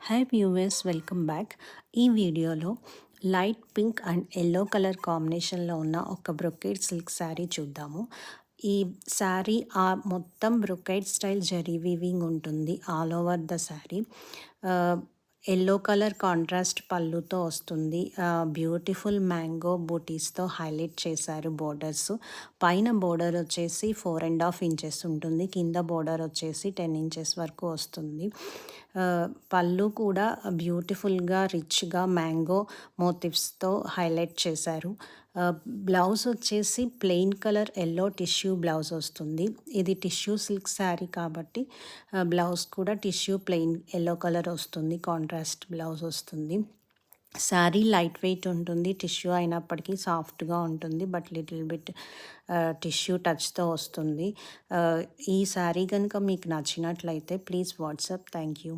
Hi viewers, welcome back. ఈ వీడియోలో light pink and yellow colour కాంబినేషన్లో ఉన్న ఒక బ్రొకేడ్ సిల్క్ శారీ చూద్దాము. ఈ శారీ మొత్తం బ్రొకేడ్ స్టైల్ జరీ వీవింగ్ ఉంటుంది all over the sari. Yellow colour contrast పళ్ళుతో వస్తుంది. బ్యూటిఫుల్ మ్యాంగో బూటీస్తో హైలైట్ చేశారు బోర్డర్స్. పైన బోర్డర్ వచ్చేసి 4.5 ఇంచెస్ ఉంటుంది, కింద బోర్డర్ వచ్చేసి 10 ఇంచెస్ వరకు వస్తుంది. పళ్ళు కూడా బ్యూటిఫుల్గా రిచ్గా మ్యాంగో మోటివ్స్తో హైలైట్ చేశారు. బ్లౌజ్ వచ్చేసి plain colour yellow tissue blouse వస్తుంది. ఇది టిష్యూ సిల్క్ శారీ కాబట్టి బ్లౌజ్ కూడా టిష్యూ ప్లెయిన్ ఎల్లో కలర్ వస్తుంది, కాంట్రాస్ట్ బ్లౌజ్ వస్తుంది. శారీ లైట్ వెయిట్ ఉంటుంది, టిష్యూ అయినప్పటికీ సాఫ్ట్గా ఉంటుంది, బట్ లిటిల్ బిట్ టిష్యూ టచ్తో వస్తుంది. ఈ శారీ కనుక మీకు నచ్చినట్లయితే ప్లీజ్ వాట్సాప్. Thank you.